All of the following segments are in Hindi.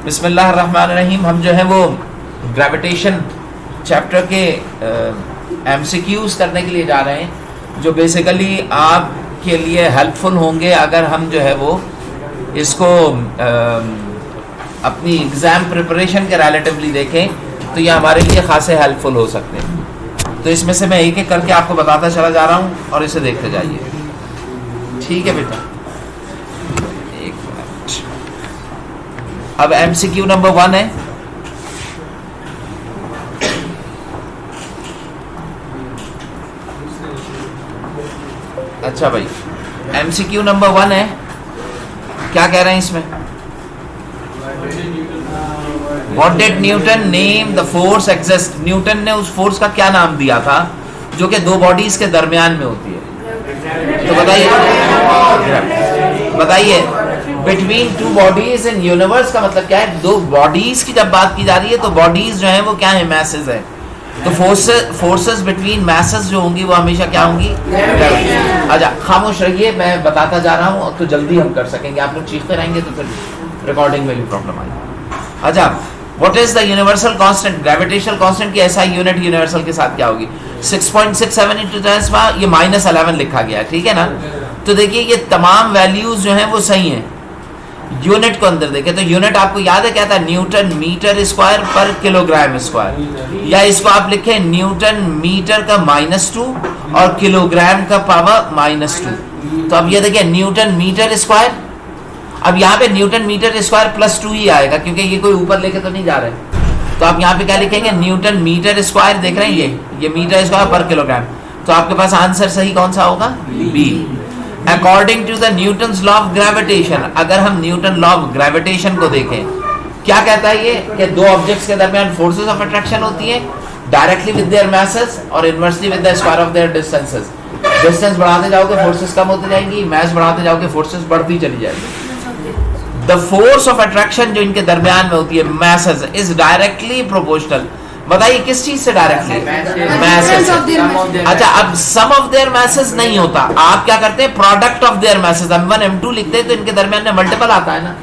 बिस्मिल्लाहिर्रहमानिर्रहीम। हम जो है वो ग्रेविटेशन चैप्टर के एमसीक्यूज करने के लिए जा रहे हैं, जो बेसिकली आपके लिए हेल्पफुल होंगे अगर हम जो है वो इसको अपनी एग्ज़ाम प्रिपरेशन के रिलेटिवली देखें तो ये हमारे लिए खासे हेल्पफुल हो सकते हैं। तो इसमें से मैं एक एक करके आपको बताता चला जा रहा हूँ और इसे देखते जाइए, ठीक है बेटा। एक मिनट। अब एमसीक्यू नंबर 1 है, अच्छा भाई, एमसीक्यू नंबर 1 है। क्या कह रहे हैं इसमें? What did Newton name the force exist? Newton ने उस फोर्स का क्या नाम दिया था जो कि दो बॉडीज के दरमियान में होती है? तो बताइए between two bodies in universe का मतलब क्या है? दो बॉडीज की जब बात की जा रही है तो बॉडीज जो है वो क्या है? मैसेज है। तो फोर्सेस बिटवीन मैसेज जो होंगी वो हमेशा क्या होंगी? अच्छा खामोश रहिए, मैं बताता जा रहा हूँ तो जल्दी हम कर सकेंगे। आप लोग चीखते रहेंगे तो फिर रिकॉर्डिंग में भी प्रॉब्लम आएगी। अच्छा, what is the universal constant? Gravitational constant की एसआई यूनिट यूनिवर्सल के साथ क्या होगी? 6.67 into 10 ये -11 लिखा गया है, ठीक है ना? तो देखिए ये तमाम वैल्यूज जो हैं वो सही हैं। यूनिट को अंदर देखें तो यूनिट आपको याद है क्या था? न्यूटन मीटर स्क्वायर पर किलोग्राम स्क्वायर, या इसको आप लिखें न्यूटन मीटर का -2 और किलोग्राम का पावर -2। तो अब ये देखिए न्यूटन मीटर स्क्वायर, अब यहाँ पे न्यूटन मीटर स्क्वायर +2 ही आएगा क्योंकि ये कोई ऊपर लेके तो नहीं जा रहे। तो आप यहाँ पे क्या लिखेंगे? न्यूटन मीटर स्क्वायर, देख रहे हैं ये मीटर स्क्वायर पर किलोग्राम। तो आपके पास आंसर सही कौन सा होगा? B. According to the Newton's law of gravitation, अगर हम न्यूटन लॉ ऑफ ग्रेविटेशन को देखें, क्या कहता है ये? कि दो ऑब्जेक्ट्स के दरमियान फोर्सेस ऑफ अट्रैक्शन होती है डायरेक्टली विद देयर masses और inversely with the square of their distances. Distance बढ़ाते जाओगे फोर्सेस कम होती जाएंगी, मास बढ़ाते जाओगे फोर्सेस बढ़ती चली जाएगी। द फोर्स ऑफ अट्रैक्शन जो इनके दरमियान में होती है masses इज डायरेक्टली प्रोपोर्शनल। बताइए किस चीज से डायरेक्टली? masses। अच्छा, अब सम ऑफ देयर masses नहीं होता, आप क्या करते हैं? Product of their masses m1 m2 लिखते हैं तो इनके दरमियान में मल्टीपल आता है ना,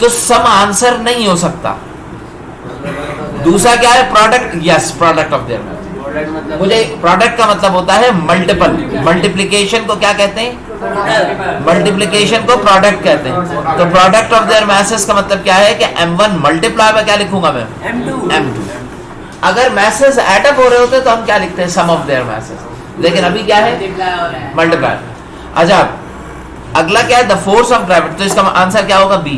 तो सम आंसर नहीं हो सकता। दूसरा क्या है? Product, yes product of their masses। मुझे प्रोडक्ट का मतलब होता है मल्टीपल। मल्टीप्लिकेशन को क्या कहते हैं? मल्टीप्लिकेशन को प्रोडक्ट कहते हैं। तो प्रोडक्ट ऑफ देयर masses का मतलब क्या है कि m1 मल्टीप्लाई में क्या लिखूंगा मैं? m2। अगर मैसेज ऐड अप हो रहे होते तो हम क्या लिखते हैं? Sum of their message. लेकिन अभी क्या है? मल्टीप्लाई। अच्छा, अगला क्या है? The force of gravity. तो इसका आंसर क्या होगा? B.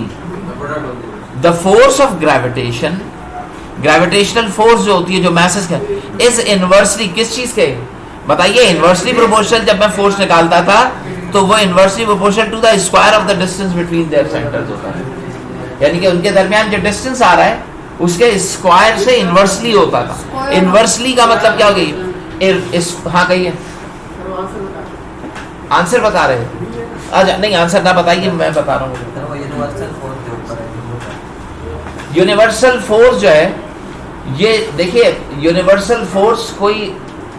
The force of gravitation, gravitational force जो होती है जो मैसेज का, इज इनवर्सली किस चीज के? बताइए। Inversely proportional. जब मैं फोर्स निकालता था तो वो inversely proportional to the square of the distance between their centres होता है, यानी कि उनके दरमियान जो डिस्टेंस आ रहा है उसके स्क्वायर से इनवर्सली होता था। इनवर्सली का मतलब क्या हो गई? हाँ कहिए, आंसर बता रहे हैं? अच्छा नहीं, आंसर ना बताइए, मैं बता रहा हूँ। यूनिवर्सल फोर्स जो है, ये देखिए यूनिवर्सल फोर्स कोई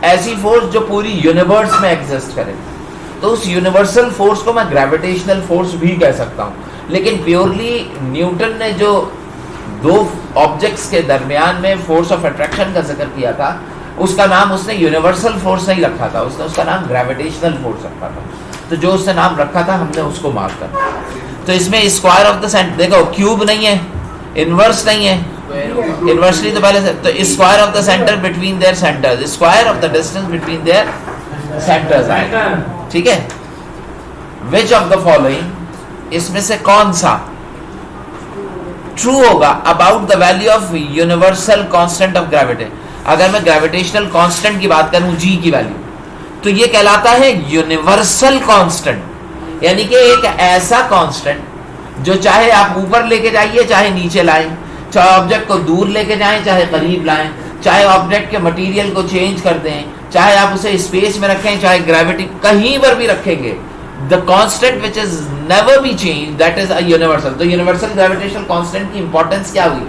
ऐसी फोर्स जो पूरी यूनिवर्स में एग्जिस्ट करे, तो उस यूनिवर्सल फोर्स को मैं ग्रेविटेशनल फोर्स भी कह सकता हूँ। लेकिन प्योरली न्यूटन ने जो दो ऑब्जेक्ट्स के दरमियान में फोर्स ऑफ अट्रैक्शन का जिक्र किया था, उसका नाम उसने यूनिवर्सल फोर्स नहीं रखा था, उसने उसका नाम ग्रेविटेशनल फोर्स रखा था। तो जो उसने नाम रखा था हमने उसको मार्क कर। तो इसमें स्क्वायर ऑफ द सेंटर, देखो क्यूब नहीं है, इनवर्स नहीं है, इनवर्सली तो पहले से, तो square of the centre between their centres, square of the distance between their centres आएगा, ठीक है। विच ऑफ द फॉलोइंग, इसमें से कौन सा ट्रू होगा about the value of universal constant of gravity? अगर मैं ग्रेविटेशनल कांस्टेंट की बात करूं, जी की वैल्यू, तो ये कहलाता है यूनिवर्सल कांस्टेंट, यानी कि एक ऐसा कांस्टेंट जो चाहे आप ऊपर लेके जाइए चाहे नीचे लाएं, चाहे ऑब्जेक्ट को दूर लेके जाएं चाहे करीब लाएं, चाहे ऑब्जेक्ट के मटेरियल को चेंज कर दें, चाहे आप उसे स्पेस में रखें, चाहे ग्रेविटी कहीं पर भी रखेंगे, the constant which is never be changed, that is a universal। तो यूनिवर्सल ग्रेविटेशनल कांस्टेंट की इंपॉर्टेंस क्या हुई?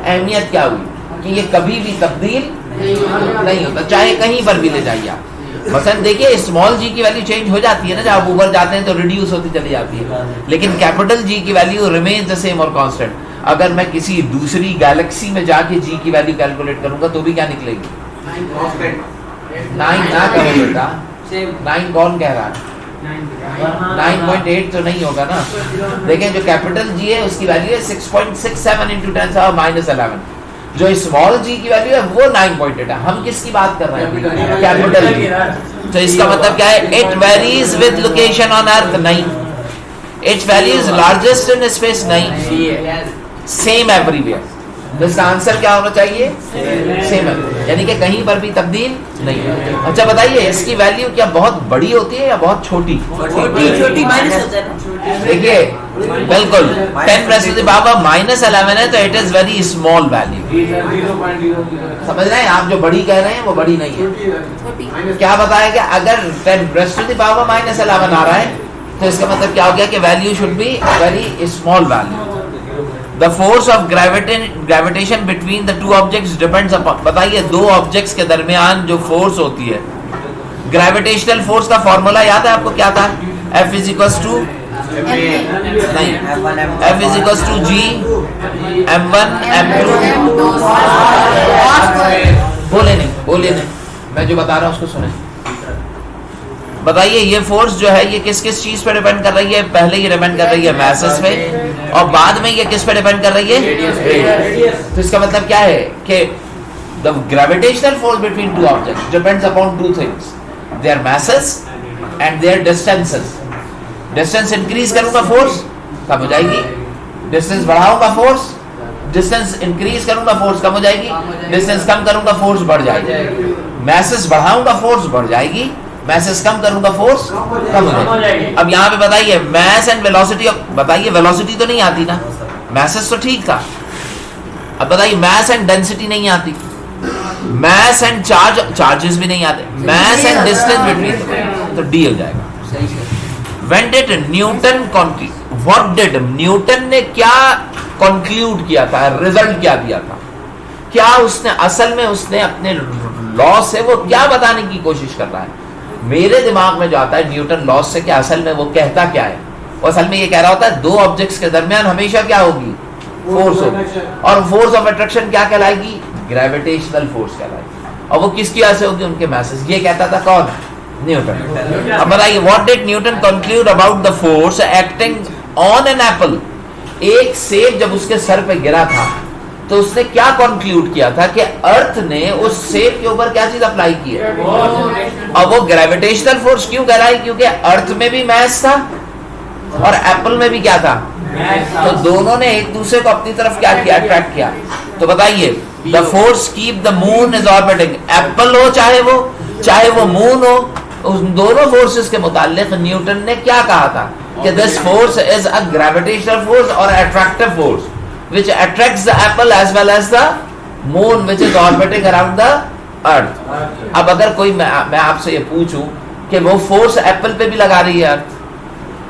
अहमियत क्या हुई? कि ये कभी भी तब्दील नहीं होता, चाहे कहीं पर भी ले जाइए आप। मसलन देखिए स्मॉल जी की वैल्यू चेंज हो जाती है ना, जब आप ऊपर जाते हैं तो रिड्यूस होती चली जाती है, लेकिन कैपिटल जी की वैल्यू रिमेन्स द सेम और कांस्टेंट। अगर मैं किसी दूसरी गैलेक्सी में जाके जी की वैल्यू कैलकुलेट करूंगा तो भी क्या निकलेगी? 9 ना करो बेटा, 9 कौन कह रहा है? 9.8 तो नहीं होगा ना। देखें जो कैपिटल जी है उसकी वैल्यू है 6.67 इंटू 10⁻11। जो स्मॉल जी की वैल्यू है वो 9.8 है। हम किसकी बात कर रहे हैं? Capital G. तो इसका मतलब क्या है? It varies with location on earth, नहीं। Its value is largest in space, नहीं। Same everywhere. तो इसका आंसर क्या होना चाहिए? सेम है, यानी कि कहीं पर भी तब्दील नहीं। अच्छा बताइए, इसकी वैल्यू क्या बहुत बड़ी होती है या बहुत छोटी? छोटी माइनस। देखिए बिल्कुल 10⁻11 है तो it is very small value. समझ रहे हैं आप? जो बड़ी कह रहे हैं वो बड़ी नहीं है। क्या बताया कि अगर 10⁻11 आ रहा है तो इसका मतलब क्या हो गया कि value should be very small value. The force of gravitation between the two objects depends upon, बताइए दो ऑब्जेक्ट्स के दरमियान जो फोर्स होती है, ग्रेविटेशनल फोर्स का फॉर्मूला याद है आपको? क्या था? F इज इक्वल्स टू नहीं, F is equals to G M1 M2। बोले नहीं, मैं जो बता रहा हूँ उसको सुने। बताइए ये फोर्स जो है ये किस किस चीज पे डिपेंड कर रही है? पहले ये डिपेंड कर रही है मैसेस पे, और बाद में ये किस पे डिपेंड कर रही है? तो इसका मतलब क्या है कि the gravitational force between two objects depends upon two things, their masses and their distances. Distance increase करूंगा फोर्स कम हो जाएगी, डिस्टेंस बढ़ाऊंगा फोर्स, डिस्टेंस इंक्रीज करूंगा फोर्स कम हो जाएगी, डिस्टेंस कम करूंगा फोर्स बढ़ जाएगी। मैसेस बढ़ाऊंगा फोर्स बढ़ जाएगी, मैसेस कम करूंगा फोर्स कम हो जाएगी। अब यहाँ पे बताइए मैस एंड वेलोसिटी, बताइए वेलोसिटी तो नहीं आती ना, मैसेस तो ठीक था। अब बताइए मैस एंड डेंसिटी नहीं आती, मैस एंड चार्जेस भी नहीं आते, मैस एंड डिस्टेंस बिटवीन, तो डी हो जाएगा। When did Newton conclude, what did Newton ने क्या कंक्लूड किया था, रिजल्ट क्या दिया था? क्या उसने असल में उसने अपने लॉ से वो क्या बताने की कोशिश कर रहा है? मेरे दिमाग में जो आता है न्यूटन लॉस से, क्या असल में वो कहता क्या है? वो असल में ये कह रहा होता है दो ऑब्जेक्ट्स के दरमियान हमेशा क्या होगी? फोर्स होगी, और फोर्स ऑफ अट्रैक्शन क्या कहलाएगी? ग्रेविटेशनल फोर्स कहलाएगी। और वो किसकी वजह से होगी? उनके मैसेज। ये कहता था कौन? न्यूटन। अब बताइए what did Newton conclude about the force acting on an apple? एक सेब जब उसके सर पे गिरा था तो उसने क्या कंक्लूड किया था कि अर्थ ने उस सेब के ऊपर क्या चीज अप्लाई की है? और वो ग्रेविटेशनल फोर्स क्यों कहलाई? क्योंकि अर्थ में भी मैस था और एप्पल में भी क्या था? तो दोनों ने एक दूसरे को अपनी तरफ क्या किया? अट्रैक्ट किया। तो बताइए the force keep the moon is orbiting, Apple हो चाहे वो मून हो, उन दोनों फोर्सेस के मुताल्लिक न्यूटन ने क्या कहा था कि this force is a gravitational force और attractive force which attracts the apple as well as the moon which is orbiting around the earth। अब अगर कोई मैं आपसे ये पूछूं कि वो फोर्स एप्पल पे भी लगा रही है अर्थ,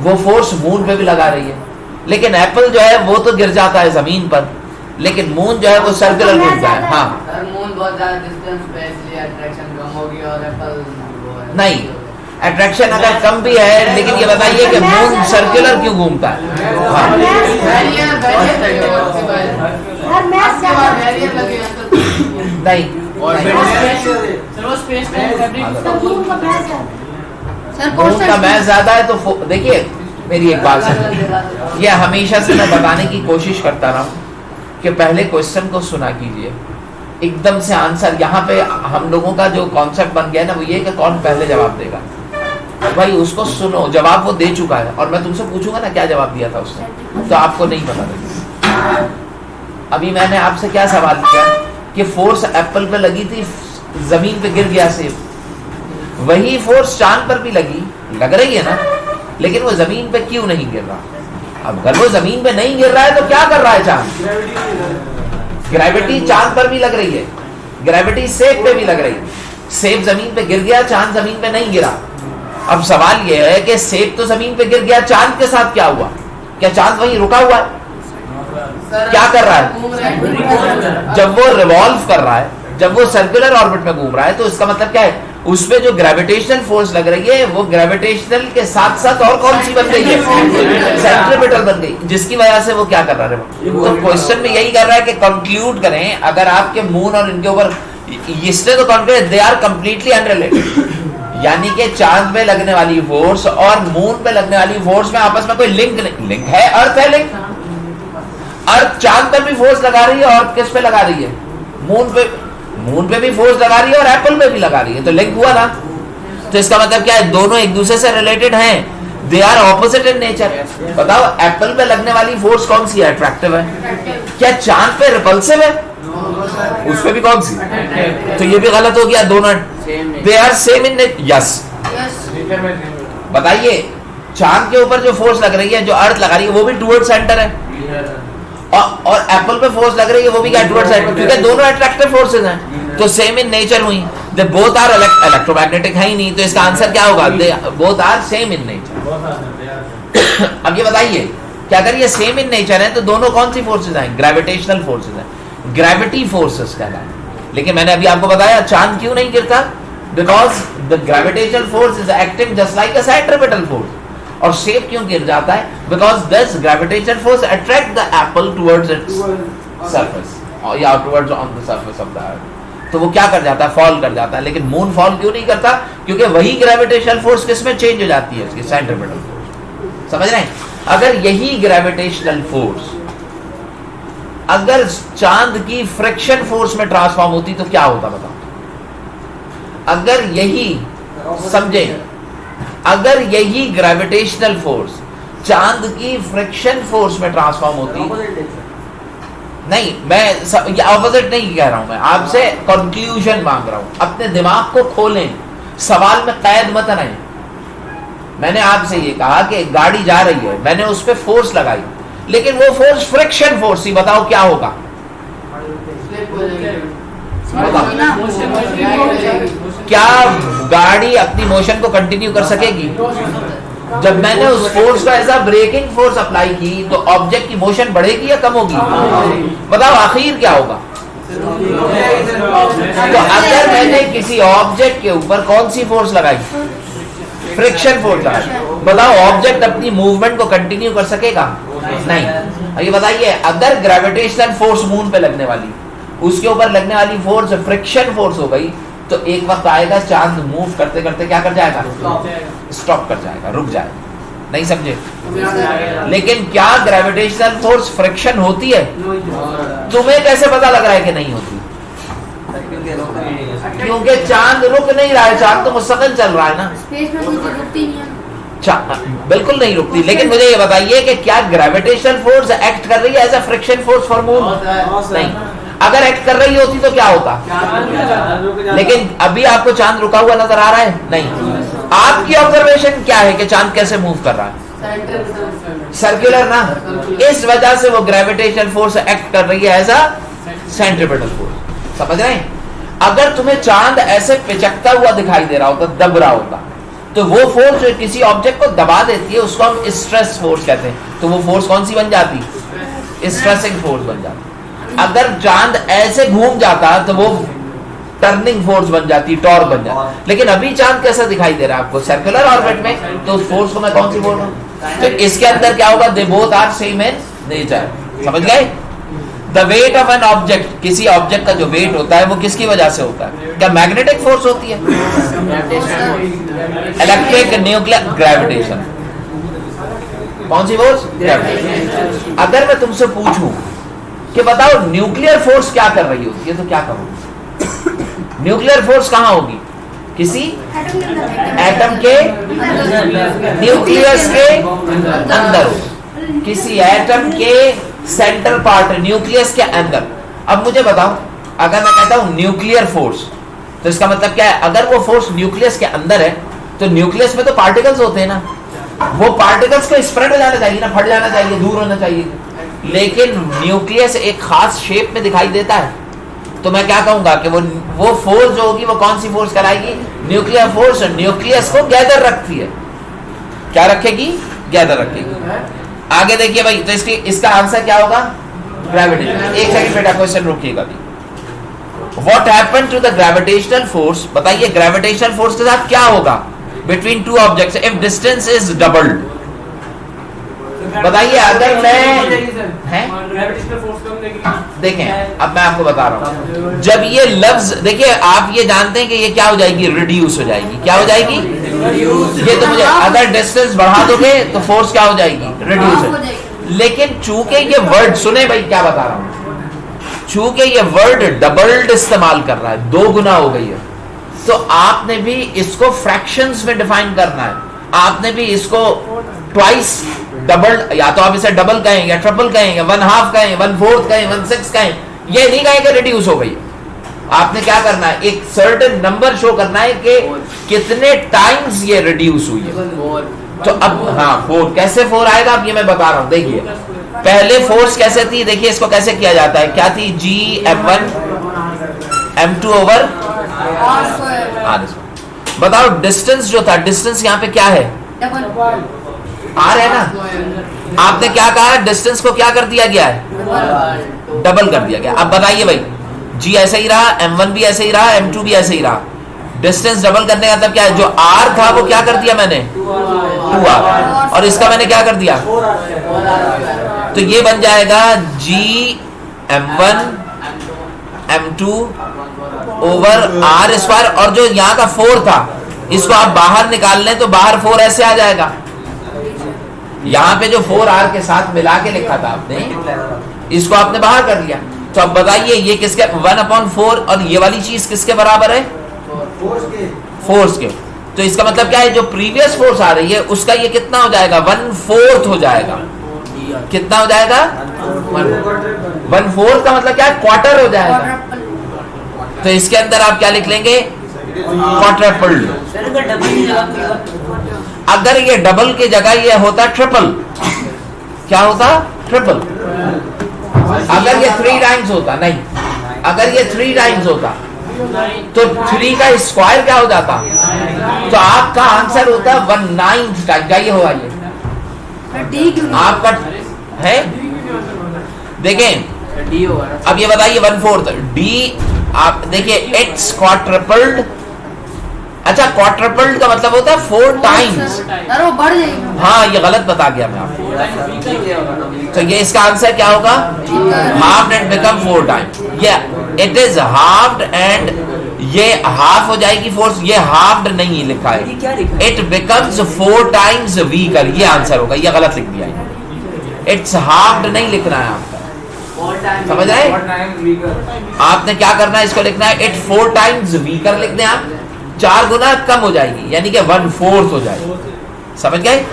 वो फोर्स मून पे भी लगा रही है, लेकिन एप्पल जो है वो तो गिर जाता है जमीन पर, लेकिन मून जो है वो सर्कुलर घूमता है। हाँ मून बहुत ज्यादा डिस्टेंस पे, इसलिए अट्रैक्शन कम होगी और एप्पल नहीं, अट्रैक्शन अगर कम भी है, लेकिन ये बताइए कि मून सर्कुलर क्यों घूमता है? नहीं, मून का मैस ज्यादा है तो देखिए मेरी एक बात सुनिए, ये हमेशा से मैं बताने की कोशिश करता रहा हूँ कि पहले क्वेश्चन को सुना कीजिए, एकदम से आंसर। यहाँ पे हम लोगों का जो कॉन्सेप्ट बन गया ना वो ये कि कौन पहले जवाब देगा। भाई उसको सुनो, जवाब वो दे चुका है और मैं तुमसे पूछूंगा ना क्या जवाब दिया था उसने, तो आपको नहीं पता लगेगा। अभी मैंने आपसे क्या सवाल किया कि फोर्स एप्पल पे लगी थी, जमीन पे गिर गया सेब, वही फोर्स चांद पर भी लग रही है ना, लेकिन वो जमीन पे क्यों नहीं गिर रहा? अब अगर वो जमीन पे नहीं गिर रहा है तो क्या कर रहा है चांद? ग्रेविटी चांद पर भी लग रही है, ग्रेविटी सेब पे भी लग रही है। सेब जमीन पे गिर गया, चांद जमीन पे नहीं गिरा। अब सवाल यह है कि सेब तो जमीन पे गिर गया, चांद के साथ क्या हुआ? क्या चांद वहीं रुका हुआ है? क्या कर रहा है? जब वो रिवॉल्व कर रहा है, जब वो सर्कुलर ऑर्बिट में घूम रहा है, तो इसका मतलब क्या है? उस पे जो ग्रेविटेशनल फोर्स लग रही है वो ग्रेविटेशनल के साथ साथ और कौन सी बन गई है, सेंट्रीपिटल बन गई, जिसकी वजह से वो क्या कर रहा है। तो क्वेश्चन में यही कर रहा है कि कंक्लूड करें अगर आपके मून और इनके ऊपर, इसलिए तो conclude they are completely unrelated, यानी कि चांद पे लगने वाली फोर्स और मून पे लगने वाली फोर्स में आपस में कोई लिंक नहीं। लिंक है, अर्थ है लिंक, अर्थ चांद पर भी फोर्स लगा रही है और किस पे लगा रही है, मून पे भी फोर्स लगा रही है और एप्पल पे भी लगा रही है, तो लिंक हुआ ना। तो इसका मतलब क्या है, दोनों एक दूसरे से रिलेटेड हैं, they are opposite in nature. बताओ एप्पल पे लगने वाली फोर्स कौन सी है, अट्रैक्टिव है, क्या चांद पे रिपल्सिव है, उस पे भी कौन सी, तो ये भी गलत हो गया, दोनों they are same in nature. Yes, बताइए चांद के ऊपर जो फोर्स लग रही है, जो अर्थ लगा रही है, वो भी टुवर्ड सेंटर है, और एप्पल पे फोर्स लग रही है वो भी क्या टुवर्ड सेंटर, क्योंकि दोनों अट्रैक्टिव फोर्सेस हैं, तो सेम इन नेचर हुई। दे बोथ आर इलेक्ट्रोमैग्नेटिक है ही नहीं, तो इसका आंसर क्या होगा, they both are same in nature. अब ये बताइए क्या करिए, सेम इन नेचर है तो दोनों कौन सी फोर्सेस हैं, ग्रेविटेशनल फोर्सेस हैं, ग्रेविटी फोर्सेस कहलाएं। लेकिन मैंने अभी आपको बताया चांद क्यों नहीं गिरता, because the gravitational force is acting just like a centripetal force. और शेप क्यों गिर जाता है, because this gravitational force attract the apple towards its surface या towards on the surface of the earth, तो वो क्या कर जाता है, फॉल कर जाता है। लेकिन मून फॉल क्यों नहीं करता, क्योंकि वही ग्रेविटेशनल फोर्स किसमें चेंज हो जाती है, उसकी सेंट्रीपिटल फोर्स। समझ रहे हैं, अगर यही ग्रेविटेशनल फोर्स अगर चांद की फ्रिक्शन फोर्स में ट्रांसफॉर्म होती तो क्या होता बताओ। अगर यही समझे, अगर यही ग्रेविटेशनल फोर्स चांद की फ्रिक्शन फोर्स में ट्रांसफॉर्म होती, नहीं मैं ये ऑपोजिट नहीं कह रहा हूं, मैं आपसे कंक्लूजन मांग रहा हूं, अपने दिमाग को खोलें, सवाल में कैद मत रहें। मैंने आपसे ये कहा कि गाड़ी जा रही है, मैंने उस पर फोर्स लगाई, लेकिन वो फोर्स फ्रिक्शन फोर्स थी, बताओ क्या होगा, क्या गाड़ी अपनी मोशन को कंटिन्यू कर सकेगी। जब मैंने उस फोर्स का ऐसा ब्रेकिंग फोर्स अप्लाई की तो ऑब्जेक्ट की मोशन बढ़ेगी या कम होगी, बताओ आखिर क्या होगा। तो अगर मैंने किसी ऑब्जेक्ट के ऊपर कौन सी फोर्स लगाई, फ्रिक्शन फोर्स लगाई, बताओ ऑब्जेक्ट अपनी मूवमेंट को कंटिन्यू कर सकेगा, नहीं। ये बताइए अगर ग्रेविटेशनल फोर्स मून पे लगने वाली, उसके ऊपर लगने वाली फोर्स फ्रिक्शन फोर्स हो गई, तो एक वक्त आएगा चांद मूव करते करते क्या कर जाएगा, स्टॉप कर जाएगा, रुक जाएगा। नहीं समझे। लेकिन क्या ग्रेविटेशनल फोर्स फ्रिक्शन होती है, तुम्हें कैसे पता लग रहा है कि नहीं होती, क्योंकि चांद रुक नहीं रहा है, चांद तो मुस्तकिल चल रहा है ना, बिल्कुल नहीं रुकती। लेकिन मुझे ये बताइए कि क्या ग्रेविटेशनल फोर्स एक्ट कर रही है as a friction force for moon, नहीं। अगर एक्ट कर रही होती तो क्या होता, लेकिन अभी आपको चांद रुका हुआ नजर आ रहा है, नहीं। आपकी ऑब्जर्वेशन क्या है कि चांद कैसे मूव कर रहा है, सर्कुलर ना, इस वजह से वो ग्रेविटेशनल फोर्स एक्ट कर रही है एज अ सेंट्रीपिटल फोर्स। समझ रहे हैं। अगर तुम्हें चांद ऐसे पिचकता हुआ दिखाई दे रहा होता, दब रहा होता, तो वो फोर्स जो किसी ऑब्जेक्ट को दबा देती है उसको हम स्ट्रेस फोर्स कहते हैं, तो वो फोर्स कौन सी बन जाती, स्ट्रेसिंग फोर्स बन जाती। अगर चांद ऐसे घूम जाता तो वो टर्निंग फोर्स बन जाती, टॉर्क बन जाती। लेकिन अभी चांद कैसा दिखाई दे रहा है आपको, सर्कुलर ऑर्बिट में, तो उस फोर्स को मैं कौन सी बोल रहा हूं, तो इसके अंदर क्या होगा, they both are same in nature. समझ गए। The weight of an object, किसी ऑब्जेक्ट का जो वेट होता है वो किसकी वजह से होता है, क्या मैग्नेटिक फोर्स होती है, इलेक्ट्रिक, न्यूक्लियर, ग्रेविटेशन, कौन सी फोर्स, ग्रेविटेशन। अगर मैं तुमसे पूछूं कि बताओ न्यूक्लियर फोर्स क्या कर रही होती है, तो क्या करोगे, न्यूक्लियर फोर्स कहां होगी, किसी एटम के न्यूक्लियस के अंदर हो, किसी एटम के सेंटर पार्ट न्यूक्लियस के अंदर। अब मुझे बताओ, अगर मैं कहता हूं न्यूक्लियर फोर्स, तो इसका मतलब क्या है, अगर वो फोर्स न्यूक्लियस के अंदर है तो न्यूक्लियस में तो पार्टिकल्स होते हैं ना, वो पार्टिकल्स को स्प्रेड हो जाना चाहिए ना, फट जाना चाहिए, दूर होना चाहिए। लेकिन न्यूक्लियस एक खास शेप में दिखाई देता है, तो मैं क्या कहूंगा कि वो फोर्स जो होगी वो कौन सी फोर्स कराएगी, न्यूक्लियर फोर्स। न्यूक्लियस को गैदर रखती है, क्या रखेगी, गैदर रखेगी। आगे देखिए भाई, तो इसका आंसर क्या होगा, ग्रेविटेशन। एक सेकंड बेटा, क्वेश्चन रोकिएगा भी। What happened to the gravitational force, बताइए ग्रेविटेशनल फोर्स के साथ क्या होगा between two objects if distance is doubled. बताइए अगर मैं ग्रेविटेशनल फोर्स कम देगी। देखें अब मैं आपको बता रहा हूं, जब ये लफ्ज देखिए आप ये जानते हैं कि ये क्या हो जाएगी, रिड्यूस हो जाएगी। क्या हो जाएगी? ये तो मुझे अगर डिस्टेंस बढ़ा दोगे तो फोर्स क्या हो जाएगी, रिड्यूस हो जाएगी। लेकिन चूंकि ये वर्ड सुने भाई क्या बता रहा हूं, चूंकि ये वर्ड डबल्ड इस्तेमाल कर रहा है, 2 गुना हो गई है, तो आपने भी इसको फ्रैक्शंस में डिफाइन करना है। आपने भी इसको ट्वाइस डबल, या तो आप इसे डबल कहें या ट्रिपल कहें या 1/2 कहें, 1/4 कहें, 1/6 कहें, ये नहीं कहें कि रिड्यूस हो गई। आपने क्या करना है, एक सर्टेन नंबर शो करना है कि कितने टाइम्स ये रिड्यूस हुई है। तो अब हाँ 4 कैसे 4 आएगा, अब ये मैं बता रहा हूं। देखिए पहले फोर्स कैसे थी, देखिए इसको कैसे किया जाता है, क्या थी, G(F1) M2 ओवर R। बताओ डिस्टेंस जो था, डिस्टेंस यहाँ पे क्या है, R है ना। आपने क्या कहा, डिस्टेंस को क्या कर दिया गया है, डबल कर दिया गया। अब बताइए भाई G ऐसे ही रहा, M1 भी ऐसे ही रहा, M2 भी ऐसे ही रहा, डिस्टेंस डबल करने का मतलब क्या है, जो R था वो क्या कर दिया मैंने, 2R, और इसका मैंने क्या कर दिया, तो ये बन जाएगा G(M1) M2 ओवर R²। और जो यहाँ का 4 था इसको आप बाहर निकाल लें तो बाहर 4 ऐसे आ जाएगा। यहाँ पे जो 4R के साथ मिला के लिखा था आपने, इसको आपने बाहर कर लिया। तो अब बताइए ये किसके, 1/4, और ये वाली चीज किसके बराबर है, फोर्स के। तो इसका मतलब क्या है, जो प्रीवियस फोर्स आ रही है उसका ये कितना हो जाएगा, 1/4 हो जाएगा। कितना हो जाएगा, 1/4 का मतलब क्या है, क्वार्टर हो जाएगा। तो इसके अंदर आप क्या लिख लेंगे, क्वाड्रपल्ड। अगर ये डबल की जगह ये होता ट्रिपल, क्या होता, ट्रिपल। अगर ये 3 टाइम्स होता, नहीं, अगर ये 3 टाइम्स होता तो 3 का स्क्वायर क्या हो जाता, तो आपका आंसर होता 1/9 टाइम का। ये होगा ये आपका है। देखें अब ये बताइए 1/4 D, आप देखिए इट्स क्वाड्रपल्ड। अच्छा क्वाड्रपल्ड का मतलब होता है 4 टाइम्स। हाँ ये गलत बता गया मैं आपको। तो ये इसका आंसर क्या होगा, हाफ एंड बिकम 4 टाइम्स। ये इट इज हाफ्ड एंड ये हाफ हो जाएगी फोर्स, ये हाफ्ड नहीं लिखा है, इट बिकम्स 4 टाइम्स वीकर, ये आंसर होगा। ये गलत लिख दिया है, इट्स हाफ्ड नहीं लिखना है आपका, समझ आए। आपने क्या करना है, इसको लिखना है इट 4 टाइम्स वीकर लिख दें आप, 4 गुना कम हो जाएगी, यानी कि 1/4 हो जाएगी। समझ गए।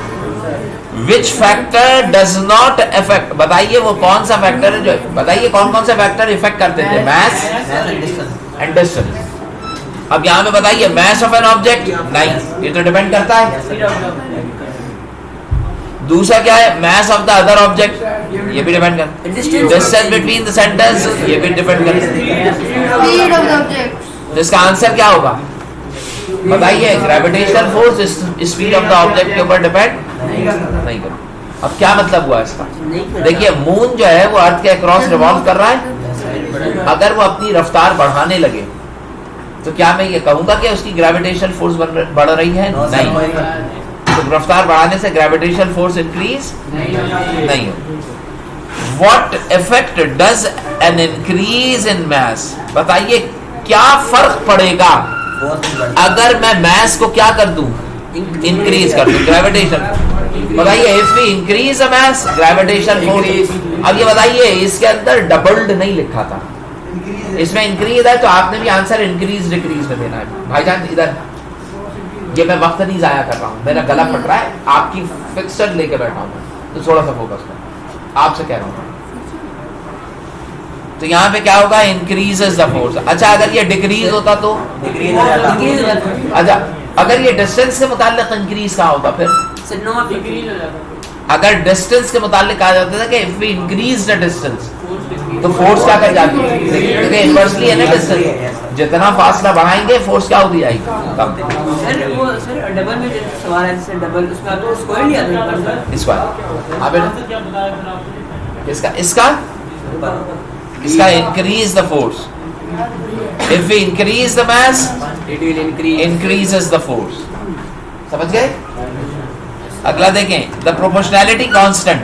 Which factor does not effect, बताइए वो कौन सा फैक्टर है जो, बताइए कौन कौन से फैक्टर इफेक्ट करते थे, मैस एंड डिस्टेंस। अब यहां पे बताइए मैस ऑफ एन ऑब्जेक्ट, नहीं, ये तो डिपेंड करता है। दूसरा क्या है, mass of the other object, ये भी डिपेंड करता है। डिस्टेंस बिटवीन द सेंटर्स, ये भी डिपेंड करता है। तो इसका आंसर क्या होगा, बताइए। Gravitational force speed of the object के ऊपर डिपेंड नहीं करता। अब क्या मतलब हुआ इसका, देखिए मून जो है वो अर्थ के अक्रॉस रिवॉल्व कर रहा है। अगर वो अपनी रफ्तार बढ़ाने लगे तो क्या मैं ये कहूंगा कि उसकी ग्रेविटेशनल फोर्स बढ़ रही है, नहीं। तो रफ्तार बढ़ाने से ग्रेविटेशनल फोर्स इंक्रीज नहीं हो। What effect does an increase in mass, बताइए क्या फर्क पड़ेगा अगर मैं मैस को क्या कर दूं, इंक्रीज कर दूं, ग्रेविटेशन। बताइए if we increase a mass gravitation force. अब ये बताइए इसके अंदर डबल्ड नहीं लिखा था, इसमें इंक्रीज है, तो आपने भी आंसर इंक्रीज डिक्रीज में देना है। भाईजान इधर, ये मैं वक्त नहीं जाया कर रहा हूँ, मेरा गला फट रहा है, आपकी फिक्सड लेके बैठा हूँ, तो थोड़ा सा फोकस करो, आपसे कह रहा हूँ। तो यहाँ पे क्या होगा, इंक्रीजेस द फोर्स। अच्छा अगर ये डिक्रीज होता तो, अच्छा अगर ये डिस्टेंस से मुताल्लिक इंक्रीज कहा होता, फिर अगर डिस्टेंस के मुताल्लिक कहा जाता था कि if we increase the distance तो फोर्स क्या कर जाती है, क्योंकि इनवर्सली है ना डिस्टेंस, जितना फासला बढ़ाएंगे फोर्स क्या होती जाएगी, कम। सर डबल में सवाल है, जैसे डबल उसमें आप तो स्क्वायर लिया था, स्क्वायर। अब इसका इसका इसका increase the force, If we increase the mass, It will increase. increases the force. समझ गए? अगला देखें, the proportionality constant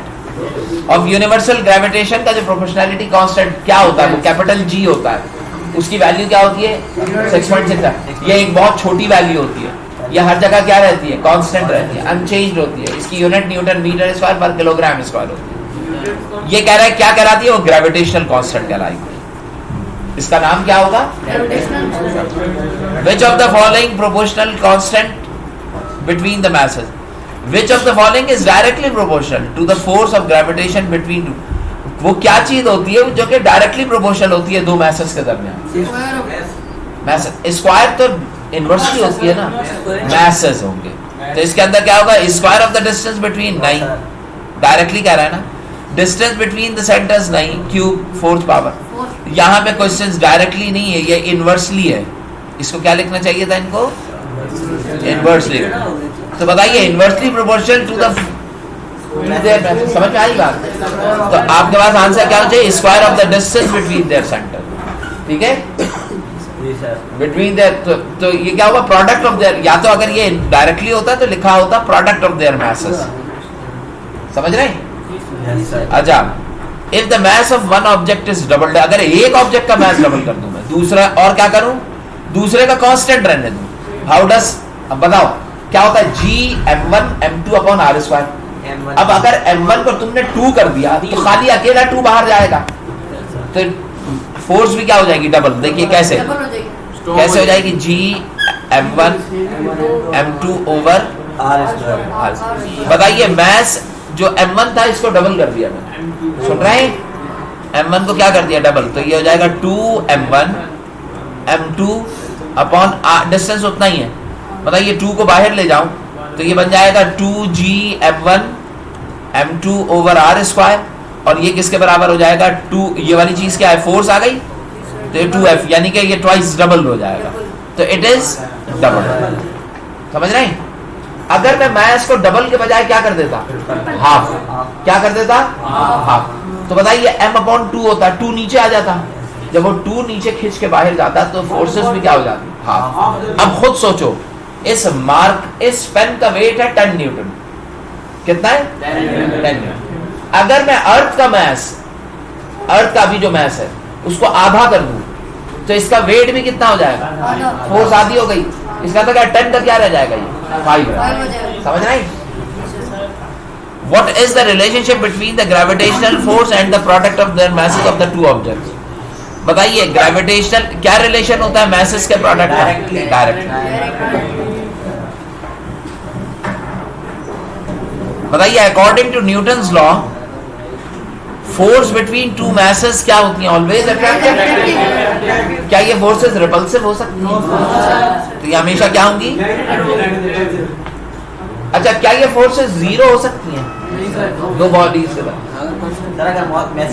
of universal gravitation का जो proportionality constant क्या होता है, वो कैपिटल G होता है. उसकी वैल्यू क्या होती है? 6.6. ये एक बहुत छोटी वैल्यू होती है. ये हर जगह क्या रहती है? कांस्टेंट रहती है, अनचेंज्ड होती है. इसकी यूनिट न्यूटन मीटर स्क्वायर पर किलोग्राम स्क्वायर होती है. ये कह रहा है क्या कहलाती है? वो ग्रेविटेशनल कांस्टेंट कहलाएगी. इसका नाम क्या होगा? Which of the following proportional constant between the masses? Which of the following is directly proportional to the force of gravitation between two? वो क्या चीज होती है जो कि डायरेक्टली प्रोपोर्शनल होती है दो मैसेस के दरमियान? मैसेस स्क्वायर तो इनवर्सली होती है ना, मैसेस होंगे. तो इसके अंदर क्या होगा? Square of the distance between, नहीं, डायरेक्टली कह रहा है ना. डिस्टेंस बिटवीन द सेंटर्स, नहीं, क्यूब फोर्थ पावर. यहाँ पे क्वेश्चंस डायरेक्टली नहीं है, ये इनवर्सली है. इसको क्या लिखना चाहिए था इनको? इनवर्सली. तो बताइए, इनवर्सली प्रोपोर्शनल टू द, समझ में आई बात? तो आपके पास आंसर क्या हो चाहिए? Square of the distance between there centre. ठीक है, बिटवीन देयर. तो ये क्या होगा? Product of their. या तो अगर ये डायरेक्टली होता तो लिखा होता प्रोडक्ट ऑफ देयर मैसेस. समझ रहे हैं? अच्छा, if the mass of one object is doubled, अगर एक ऑब्जेक्ट का मास डबल कर दूं मैं, दूसरा और क्या करूं? दूसरे का कांस्टेंट रहने दूं. हाउ डस, अब बताओ क्या होता है? G m1 m2 upon r square. अब अगर m1 को तुमने 2 कर दिया तो खाली अकेला 2 बाहर जाएगा, तो फोर्स भी क्या हो जाएगी? डबल. देखिए कैसे कैसे हो जाएगी? G m1 m2 over r square. बताइए, मैस जो m1 था इसको डबल कर दिया मैंने. सुन रहे हैं? m1 को क्या कर दिया? डबल. तो ये हो जाएगा 2m1 m2 अपॉन डिस्टेंस उतना ही है. बताइए 2 को बाहर ले जाऊं तो ये बन जाएगा 2G m1 m2 over r square. और ये किसके बराबर हो जाएगा? 2, ये वाली चीज क्या है? फोर्स आ गई, तो ये 2F, यानी कि ये ट्वाइस डबल हो जाएगा. तो इट इज डबल. समझ रहे हैं? अगर मैं मास को डबल के बजाय क्या कर देता? हाफ. क्या कर देता? हाफ. तो बताइए m अपॉन 2 होता, 2 नीचे आ जाता. जब वो 2 नीचे खींच के बाहर जाता तो फोर्सेस भी क्या हो जाती? हाफ. अब खुद सोचो, इस पेन का वेट है 10 न्यूटन. कितना है? 10 न्यूटन. अगर मैं अर्थ का भी जो मैस है उसको आधा कर दूं तो इसका वेट भी कितना हो जाएगा? फोर्स आधी हो गई. इसका तो क्या 10 का क्या रह जाएगा? ये 5. समझ रहे हैं? What is the relationship between the gravitational force and the product of their masses of the two objects? बताइए, ग्रेविटेशनल क्या रिलेशन होता है मैसेस के प्रोडक्ट का? डायरेक्ट. बताइए, according to Newton's law, force between two masses क्या होती हैं? Always attractive. क्या ये फोर्सेस रिपल्सिव हो सकती हैं? तो ये हमेशा क्या होंगी? अच्छा, क्या ये फोर्सेस जीरो हो सकती हैं? दो बॉडीज के बाद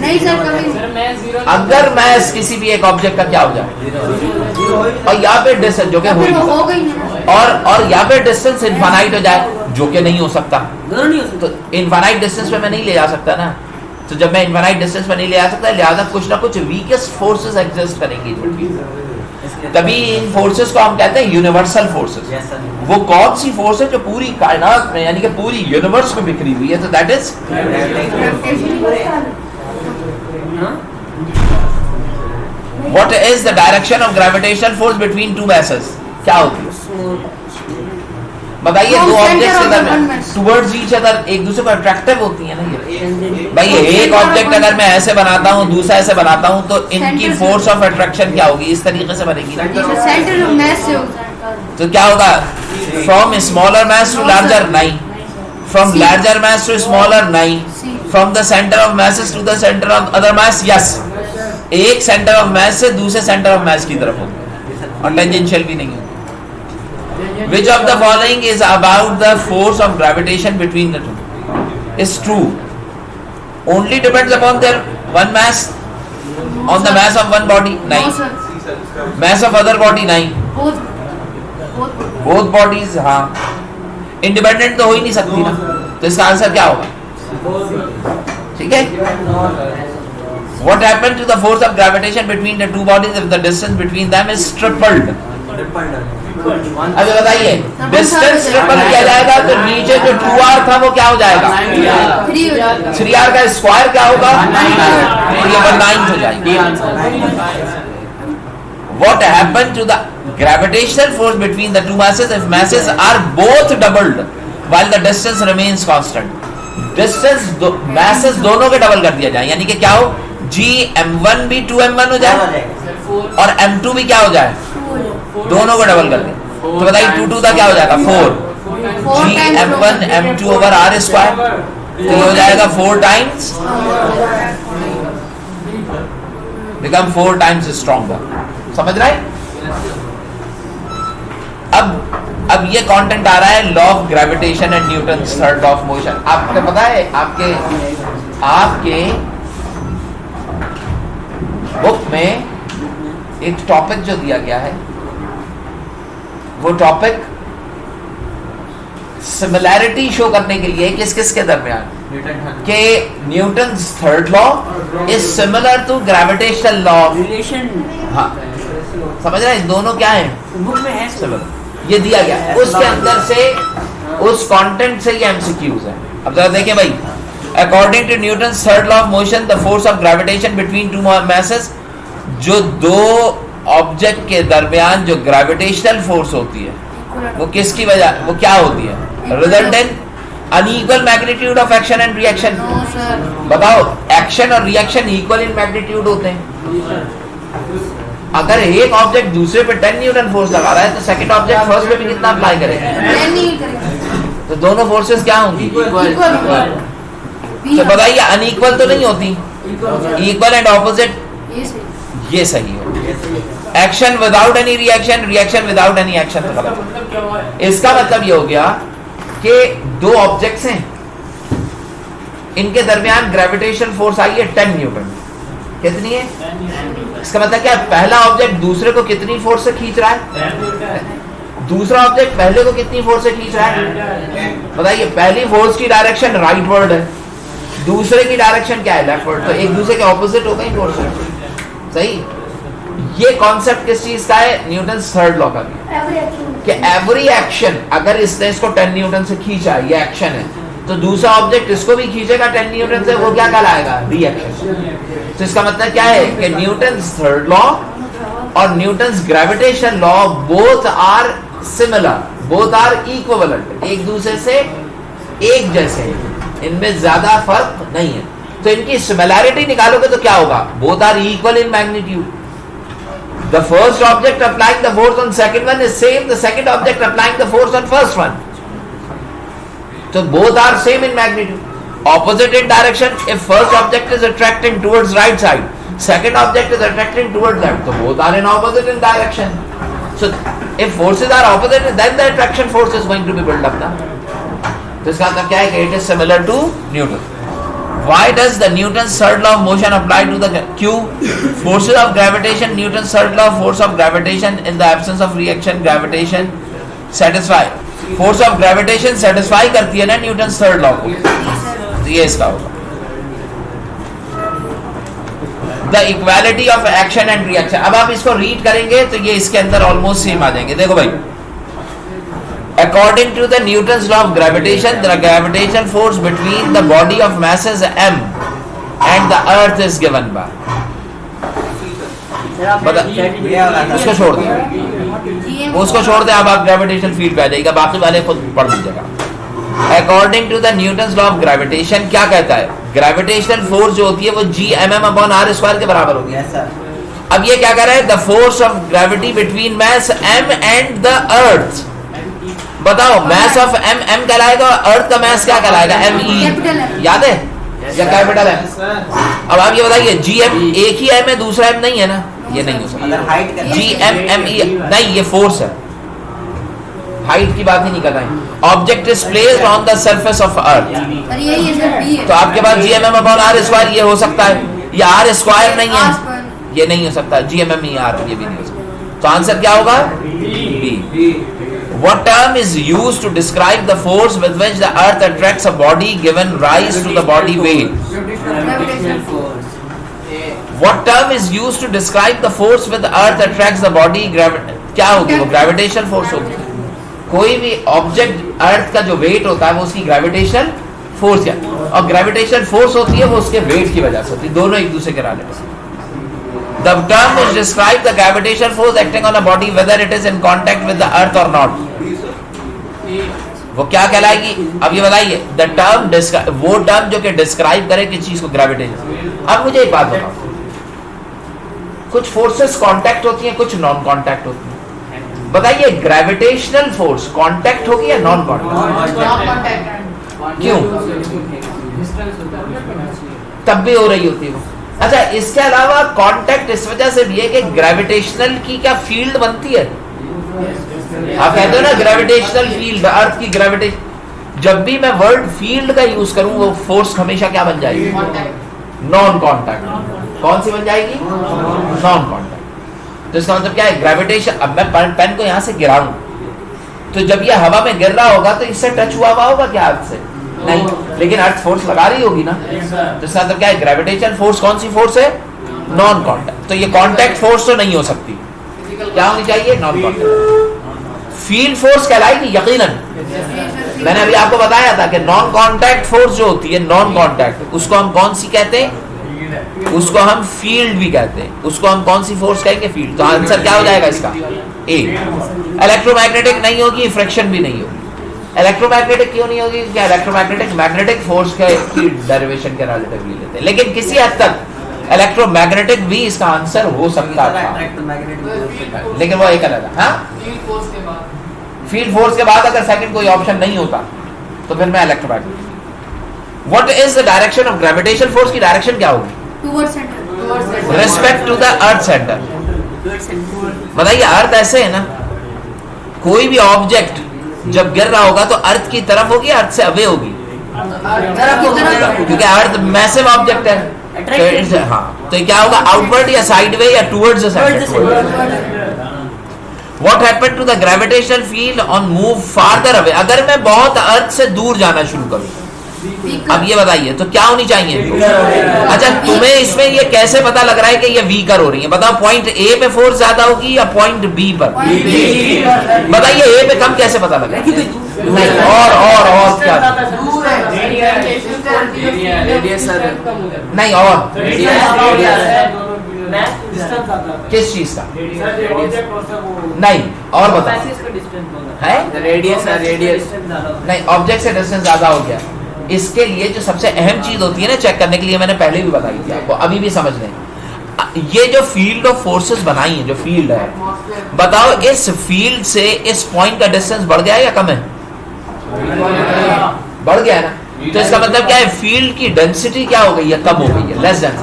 नहीं सर, अगर मैस किसी भी एक ऑब्जेक्ट का क्या हो जाए और यहाँ पे डिस्टेंस जो कि हो गई ना, और यहाँ पे डिस्टेंस इनफाइनाइट हो जाए, जो कि नहीं हो सकता. दोनों नहीं हो सकते. तो इनफाइनाइट डिस्टेंस पे मैं नहीं ले जा सकता ना. तो जब मैं इनफाइनाइट डिस्टेंस पे नहीं ले जा सकता, लिहाजा कुछ ना कुछ वीकेस्ट फोर्सेस एग्जिस्ट करेंगी. तभी इन फोर्सेस को हम कहते हैं यूनिवर्सल फोर्सेस. वो कौन सी फोर्स है जो पूरी कायनात में, यानी कि पूरी यूनिवर्स में बिखरी हुई है? तो that is what is the direction of gravitational force between two masses? क्या होती है? बताइए, दो ऑब्जेक्ट्स के दरमियान टुवर्ड्स ईच अदर एक दूसरे को अट्रैक्टिव होती है ना. ये भाई, एक ऑब्जेक्ट अगर मैं ऐसे बनाता हूँ, दूसरा ऐसे बनाता हूँ, तो इनकी फोर्स ऑफ अट्रैक्शन क्या होगी? इस तरीके से बनेगी. सेंटर ऑफ मास से होता है. तो क्या होगा? From smaller mass to larger, नहीं. From larger mass to smaller, नहीं. From the centre of masses to the centre of other mass, yes. एक सेंटर ऑफ मास से दूसरे सेंटर ऑफ मास की तरफ होगी, और टेंजेंशियल भी नहीं होगी. Which of the following is about the force of gravitation between the two? Is true. Only depends upon their one mass, on the mass of one body. नहीं. Mass of other body नहीं. Both bodies, हाँ. Independent तो हो ही नहीं सकती ना. तो इसका आंसर क्या होगा? ठीक है. What happened to the force of gravitation between the two bodies if the distance between them is tripled? अभी बताइए, डिस्टेंस ट्रिपल किया जाएगा तो नीचे जो 2r था वो क्या हो जाएगा? 3r का स्क्वायर क्या होगा? तो ये 1/9 हो जाएगी. What happened to the gravitational force between the two masses if masses are both doubled while the distance remains constant? Distance masses दोनों के डबल कर दिया जाए, यानी कि क्या हो? Gm1 भी 2m1 हो जाए और m2 भी क्या हो जाए? दोनों को डबल कर दे. तो बताइए 2 का क्या हो जाएगा? 4. Gm1 m2 over r square, तो ये हो जाएगा 4 टाइम्स, become 4 times stronger. समझ रहा है? अब ये कंटेंट आ रहा है law of gravitation and Newton's third law of motion. आपको पता है आपके बुक में एक टॉपिक जो दिया गया है, वो टॉपिक सिमिलैरिटी शो करने के लिए किस किस के दरमियान के Newton's third law is similar to gravitational law. Relation. हाँ, समझ रहे हैं? दोनों क्या है? बुक में है सिमिलर. ये दिया गया है, उसके अंदर से उस कंटेंट से ये एमसीक्यूज है. अब जरा देखें भाई, according to Newton's third law of motion the force of gravitation between two masses, जो दो ऑब्जेक्ट के दरमियान जो ग्रेविटेशनल फोर्स होती है वो किसकी वजह, वो क्या होती है? Result in unequal magnitude of action and reaction. बताओ, एक्शन और रिएक्शन इक्वल इन मैग्नीट्यूड होते हैं. अगर एक ऑब्जेक्ट दूसरे पे 10 न्यूटन फोर्स लगा रहा है तो सेकंड ऑब्जेक्ट फर्स्ट पे भी कितना अप्लाई करेगा? तो दोनों फोर्सेस क्या होंगी? तो बताइए, अनइक्वल तो नहीं होती, इक्वल एंड ऑपोजिट. ये सही हो. Action without any reaction, reaction without any action. इसका मतलब ये हो गया कि दो ऑब्जेक्ट्स हैं, इनके दरमियान ग्रेविटेशनल फोर्स आई है 10 न्यूटन. कितनी है? इसका मतलब क्या? पहला ऑब्जेक्ट दूसरे को कितनी फोर्स से खींच रहा है? दूसरा ऑब्जेक्ट पहले को कितनी फोर्स से खींच रहा है? बताइए. पहली फोर्स की डायरेक्शन राइटवर्ड है, दूसरे की डायरेक्शन क्या है? लेफ्टवर्ड. तो एक दूसरे के ऑपोजिट हो गई फोर्स. सही. ये कॉन्सेप्ट किस चीज का है? न्यूटन्स थर्ड लॉ का कि एवरी एक्शन, अगर इसने इसको 10 न्यूटन से खींचा, ये एक्शन है, तो दूसरा ऑब्जेक्ट इसको भी खींचेगा 10 न्यूटन से, वो क्या कहलाएगा? रिएक्शन. तो इसका मतलब क्या है कि न्यूटन्स थर्ड लॉ और Newton's gravitation law both are similar, both are equivalent, एक दूसरे से एक जैसे हैं, इनमें ज्यादा फर्क नहीं है. तो इनकी सिमिलैरिटी निकालोगे तो क्या होगा? Both are equal in magnitude. The first object applying the force on second one is same the second object applying the force on first one. So both are same in magnitude. Opposite in direction. If first object is attracting towards right side, second object is attracting towards left. So both are in opposite in direction. So if forces are opposite, then the attraction force is going to be built up. तो इसका मतलब क्या है कि it is similar to Newton. Why does the Newton's third law of motion apply to the Q? Forces of gravitation, Newton's third law of force of gravitation in the absence of reaction, gravitation satisfy. Force of gravitation satisfy करती है ना Newton's third law को. तो ये इसका होगा. The equality of action and reaction. अब आप इसको रीड करेंगे तो ये इसके अंदर ऑलमोस्ट सेम आ जाएंगे. देखो भाई, according to the Newton's law of gravitation, the gravitational force between the body of masses m and the earth is given by. उसको छोड़ दें, उसको छोड़ दें. अब आप ग्रेविटेशनल फील्ड पे आ जाएगा, बाकी वाले खुद पढ़ लीजिएगा. According to the Newton's law of gravitation क्या कहता है? ग्रेविटेशनल फोर्स जो होती है वो Gmm/r² के बराबर होगी. अब ये क्या कर रहा है? The force of gravity between mass m and the earth. बताओ, मैस ऑफ m कहलाएगा, अर्थ का मैस क्या कहलाएगा? me. याद है या कैपिटल है? अब आप ये बताइए, Gm एक ही m है, दूसरा m नहीं है ना? ये नहीं हो सकता. Gmme नहीं, ये फोर्स है, हाइट की बात ही नहीं कर रहे हैं. Object is placed on the surface of earth. तो आपके पास Gmm/r², ये हो सकता है, ये r² नहीं है, ये नहीं हो सकता. Gmme/r ये भी नहीं हो सकता. तो आंसर क्या होगा? B. What term is used to describe the force with which the earth attracts a body given rise to the body weight? Gravitational force. What term is used to describe the force with earth attracts the body? क्या होगी वो? ग्रेविटेशनल फोर्स होगी। कोई भी ऑब्जेक्ट अर्थ का जो वेट होता है वो उसकी ग्रेविटेशनल फोर्स है, और ग्रेविटेशनल फोर्स होती है वो उसके वेट की वजह से होती है, दोनों एक दूसरे के related. The term which describes the gravitational force acting on a body whether it is in contact with the earth or not, वो क्या कहलाएगी? अब ये बताइए, द टर्म वो टर्म जो कि डिस्क्राइब करे किस चीज को? ग्रेविटेशन। अब मुझे एक बात बताओ, कुछ फोर्सेस कांटेक्ट होती हैं, कुछ नॉन कांटेक्ट होती हैं। बताइए ग्रेविटेशनल फोर्स कांटेक्ट होगी या नॉन कांटेक्ट? क्यों? तब भी हो रही होती है वो। अच्छा, इसके अलावा कांटेक्ट इस वजह से भी है कि ग्रेविटेशनल की क्या फील्ड बनती है। आप कहते हो ना ग्रेविटेशनल फील्ड, अर्थ की ग्रेविटेशन। जब भी मैं वर्ड फील्ड का यूज करूं वो फोर्स हमेशा क्या बन जाएगी? Non contact. कौन सी बन जाएगी? Non contact. तो इसका मतलब क्या है? ग्रेविटेशन। अब मैं पेन को यहां से गिराऊं तो जब ये हवा में गिर रहा होगा तो इससे टच हुआ होगा क्या अर्थ से? नहीं, लेकिन अर्थ फोर्स लगा रही होगी ना। तो इसका मतलब क्या है? ग्रेविटेशनल फोर्स कौन सी फोर्स है? Non contact. तो ये कांटेक्ट फोर्स तो नहीं हो सकती, क्या होनी चाहिए? Non contact. फील्ड फोर्स कहलाएगी यकीनन। मैंने अभी आपको बताया था कि नॉन कांटेक्ट फोर्स जो होती है, नॉन कांटेक्ट, उसको हम कौन सी कहते हैं? उसको हम फील्ड भी कहते हैं। उसको हम कौन सी फोर्स कहेंगे? फील्ड। तो आंसर क्या हो जाएगा इसका? ए। इलेक्ट्रोमैग्नेटिक नहीं होगी, फ्रिक्शन भी नहीं होगी। इलेक्ट्रोमैग्नेटिक क्यों नहीं होगी? क्या इलेक्ट्रोमैग्नेटिक मैग्नेटिक फोर्स की डेरिवेशन के रिलेटिव लेते हैं, लेकिन किसी हद तक इलेक्ट्रोमैग्नेटिक भी इसका आंसर हो सकता था, लेकिन वो एक अलग है। हाँ, फील्ड फोर्स के बाद अगर सेकंड कोई ऑप्शन नहीं होता तो फिर मैं electromagnetic. What is the direction of gravitational force? की डायरेक्शन क्या होगी? Towards centre. Respect to the earth centre. बताइए, अर्थ ऐसे है ना, कोई भी ऑब्जेक्ट जब गिर रहा होगा तो अर्थ की तरफ होगी, अर्थ से अवे होगी, क्योंकि अर्थ मैसिव ऑब्जेक्ट है। तो हाँ, तो क्या होगा? आउटवर्ड या साइडवे या towards the centre. What happened to the gravitational field on move farther away? अगर मैं बहुत अर्थ से दूर जाना शुरू करूं, अब ये बताइए तो क्या होनी चाहिए? अच्छा, तुम्हें इसमें ये कैसे पता लग रहा है कि ये वीकर हो रही है? बताओ, पॉइंट ए पे फोर्स ज्यादा होगी या पॉइंट बी पर? बताइए, ए पे कम कैसे पता लग रहा है? नहीं, और क्या? नहीं, और किस चीज का? नहीं, और बताओ। है रेडियस नहीं, ऑब्जेक्ट से डिस्टेंस ज्यादा हो गया। इसके लिए जो सबसे अहम चीज होती है ना चेक करने के लिए, मैंने पहले भी बताई थी आपको, अभी भी समझ लें। ये जो फील्ड ऑफ फोर्सेस बनाई है, जो फील्ड है, बताओ इस फील्ड से इस पॉइंट का डिस्टेंस बढ़ गया या कम है? बढ़ गया ना। तो इसका मतलब क्या है? फील्ड की डेंसिटी क्या हो गई है? कम हो गई है, less dense.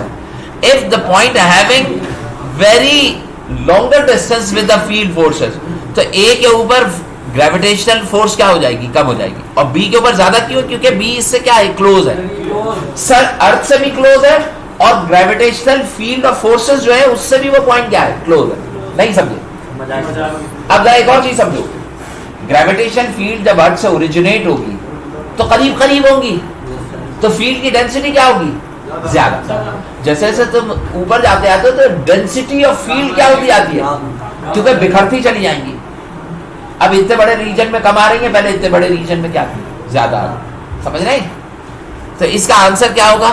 If the point having very longer distance with the field forces, तो A के ऊपर ग्रेविटेशनल फोर्स क्या हो जाएगी? कम हो जाएगी। और B के ऊपर ज्यादा क्यों? क्योंकि B इससे क्या है? क्लोज है। सर, अर्थ से भी क्लोज है और ग्रेविटेशनल फील्ड ऑफ फोर्सेस जो है उससे भी वो पॉइंट क्या है? क्लोज है। नहीं समझे? अब एक और चीज समझो, ग्रेविटेशन फील्ड जब अर्थ से ओरिजिनेट होगी तो करीब करीब होंगी, तो फील्ड की डेंसिटी क्या होगी? ज्यादा। जैसे जैसे तुम ऊपर जाते आते हो तो डेंसिटी ऑफ फील्ड क्या होती जाती है? क्योंकि बिखरती चली जाएंगी। अब इतने बड़े रीजन में कम आ रही है, पहले इतने बड़े रीजन में क्या थी? ज्यादा। समझ रहे? तो इसका आंसर क्या होगा?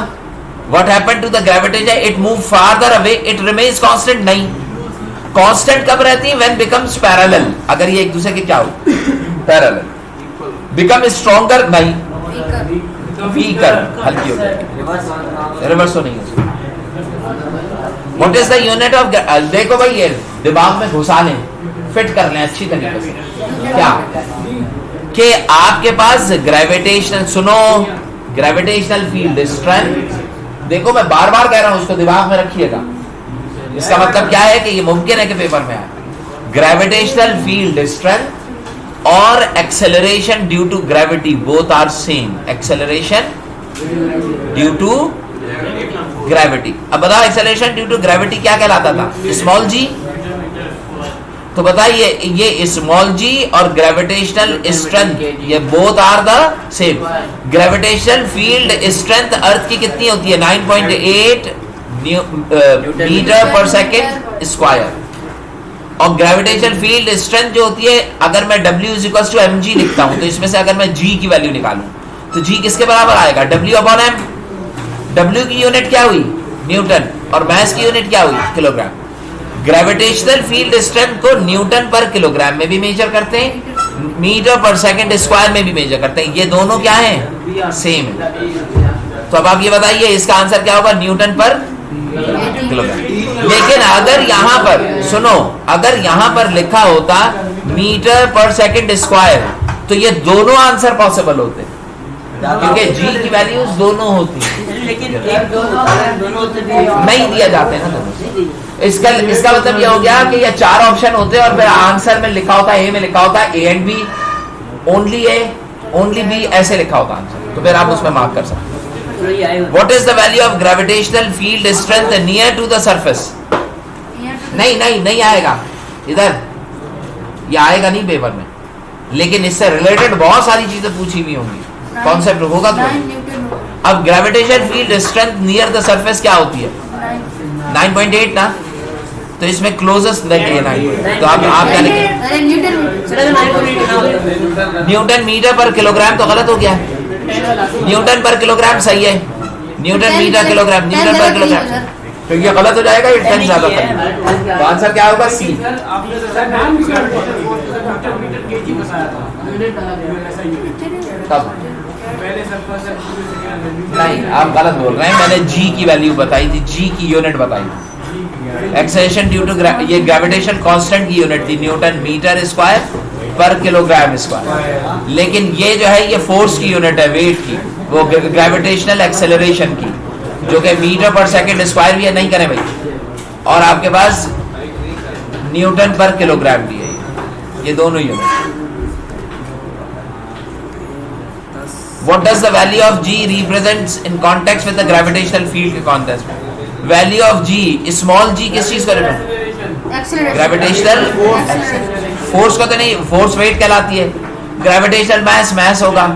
What happened to the gravitation? It move farther away, it remains constant. नहीं, कांस्टेंट कब रहती है? When becomes parallel. अगर ये एक दूसरे के क्या हो? पैरेलल। Become stronger? नहीं, वीकर, हल्की हो जाएगी। रिवर्स तो नहीं हो। What is the unit of? देखो भाई, ये दिमाग में घुसा लें, फिट कर लें अच्छी तरीके से। क्या कि आपके पास ग्रेविटेशनल, सुनो, ग्रेविटेशनल फील्ड स्ट्रेंथ, देखो मैं बार बार कह रहा हूं, उसको दिमाग में रखिएगा। इसका मतलब क्या है कि ये मुमकिन है कि पेपर में आए। ग्रेविटेशनल फील्ड स्ट्रेंथ और acceleration due to gravity both are same. Acceleration due to gravity. अब बताओ, एक्सेलरेशन ड्यू टू ग्रेविटी क्या कहलाता था? Small G. तो बताइए, ये स्मॉल जी और ग्रेविटेशनल स्ट्रेंथ ये both are the same. Gravitational field strength earth की कितनी होती है? 9.8 मीटर पर सेकेंड स्क्वायर। और ग्रेविटेशनल फील्ड स्ट्रेंथ जो होती है, अगर मैं W = mg लिखता हूं तो इसमें से अगर मैं G की वैल्यू निकालूं तो G किसके बराबर आएगा? W/m। W की यूनिट क्या हुई? न्यूटन। और मास की यूनिट क्या हुई? किलोग्राम। ग्रेविटेशनल फील्ड स्ट्रेंथ को न्यूटन पर किलोग्राम में भी मेजर करते हैं, मीटर पर सेकंड स्क्वायर में भी मेजर करते हैं। ये दोनों क्या हैं? सेम है। तो अब आप ये बताइए इसका आंसर क्या होगा? न्यूटन पर किलोग्राम। लेकिन अगर यहां पर सुनो, अगर यहां पर लिखा होता मीटर पर सेकंड स्क्वायर तो ये दोनों आंसर पॉसिबल होते, क्योंकि G की वैल्यूज दोनों होती हैं, लेकिन एक दोनों नहीं दिया जाते ना दोनों। इसका मतलब ये हो गया कि ये 4 ऑप्शन होते हैं और फिर आंसर में लिखा होता है, ए में लिखा होता है A and B, only A, only B, ऐसे लिखा होता आंसर, तो फिर आप उसमें मार्क कर सकते हैं। What is the value of gravitational field strength near to the surface? नहीं आएगा इधर, ये आएगा नहीं पेपर में, लेकिन इससे रिलेटेड बहुत सारी चीजें पूछी हुई होंगी, कॉन्सेप्ट होगा तो। अब gravitation field strength near the surface क्या होती है? 9.8 ना, तो इसमें क्लोजेस्ट देखिए 9. तो आप क्या लिखें? न्यूटन मीटर पर किलोग्राम तो गलत हो गया, न्यूटन पर किलोग्राम सही है, न्यूटन मीटर किलोग्राम, न्यूटन पर किलोग्राम, तो ये गलत हो जाएगा, ये 10 ज्यादा था। तो आंसर क्या होगा? सी। नहीं, आप गलत बोल रहे हैं, मैंने जी की वैल्यू बताई थी, जी की यूनिट बताई थी। एक्सेलरेशन ड्यू टू ये ग्रेविटेशन कांस्टेंट की यूनिट थी न्यूटन मीटर स्क्वायर पर किलोग्राम स्क्वायर, लेकिन ये जो है ये फोर्स की यूनिट है, वेट की, वो ग्रेविटेशनल एक्सेलरेशन की, जो कि मीटर पर सेकंड स्क्वायर भी है, नहीं करें भाई, और आपके पास न्यूटन पर किलोग्राम भी है, ये दोनों unit. What does the value of G represents in context with the gravitational field के context में? Value of G, small g किस चीज का represent? ग्रेविटेशनल फोर्स का तो नहीं, फोर्स वेट कहलाती है, ग्रेविटेशनल मास मास होगा,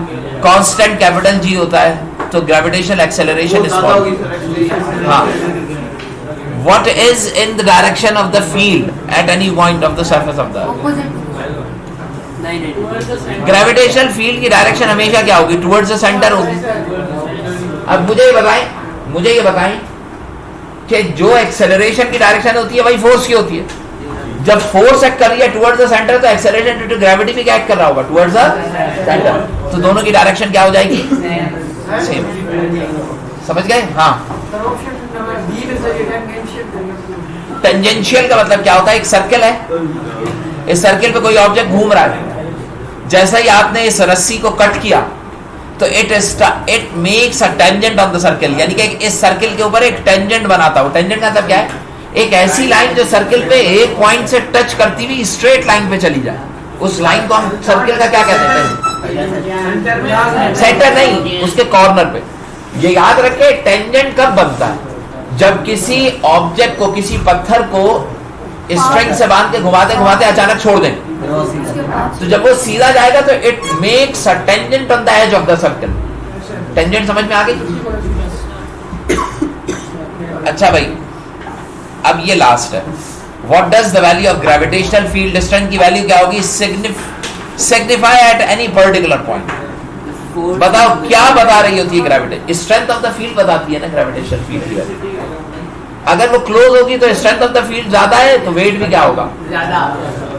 कांस्टेंट कैपिटल G होता है, तो ग्रेविटेशनल एक्सेलरेशन स्मॉल। हाँ, what is in the direction of the field at any point of the surface of the earth? Gravitational field की डायरेक्शन हमेशा क्या होगी? टुवर्ड्स द सेंटर होगी। अब मुझे ये बताएं कि जो एक्सेलरेशन की डायरेक्शन होती है वही फोर्स की होती है। जब फोर्स एक्ट कर रही है टुवर्ड्स द सेंटर, तो एक्सेलरेशन ड्यू टू ग्रेविटी भी क्या एक्ट कर रहा होगा? Towards the centre. तो दोनों की डायरेक्शन क्या हो जाएगी? सेम। समझ गए? हाँ। टेंजेंशियल का मतलब क्या होता है? एक सर्कल है, इस सर्कल पे कोई ऑब्जेक्ट घूम रहा है, जैसा ही आपने इस रस्सी को कट किया तो it makes a tangent on the circle, यानी कि इस सर्कल के ऊपर एक टेंजेंट बनाता है। टेंजेंट का मतलब क्या है? एक ऐसी लाइन जो सर्कल पे एक पॉइंट से टच करती हुई स्ट्रेट लाइन पे चली जाए, उस लाइन को हम सर्कल का क्या कहते हैं? सेंटर नहीं, उसके कॉर्नर पे। ये याद रखे, टेंजेंट कब बनता है? जब किसी ऑब्जेक्ट को, किसी पत्थर को स्ट्रिंग से बांध के घुमाते घुमाते अचानक छोड़ दें, तो जब वो सीधा जाएगा तो it makes a tangent on the edge of the circle. Tangent समझ में आ गई? अच्छा भाई, अब ये लास्ट है। What does the value of gravitational field strength की वैल्यू क्या होगी? Signify at any particular point. बताओ क्या बता रही होती है gravity? Strength of the field बताती है ना ग्रेविटेशनल फील्ड की वैल्यू। अगर वो क्लोज होगी तो स्ट्रेंथ ऑफ द फील्ड ज्यादा है, तो वेट भी क्या होगा? ज्यादा।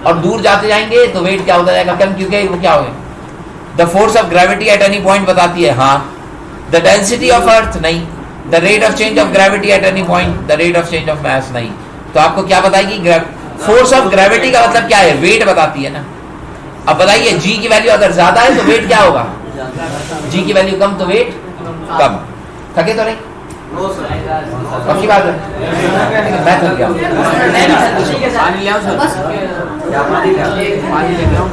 और दूर जाते जाएंगे तो वेट क्या होता जाएगा? कम, क्योंकि वो क्या होगा? The force of gravity at any point बताती है, हाँ। द डेंसिटी ऑफ अर्थ नहीं। The rate of change of gravity at any point, the rate of change of mass नहीं। तो आपको क्या बताएगी? फोर्स ऑफ ग्रेविटी का मतलब क्या है? वेट बताती है ना। अब बताइए, जी की वैल्यू अगर ज्यादा है तो वेट क्या होगा? जी की वैल्यू कम तो वेट कम। थके तो नहीं? पक्की बात है? मैं थक गया। पानी ले आओ सर, पानी ले आओ।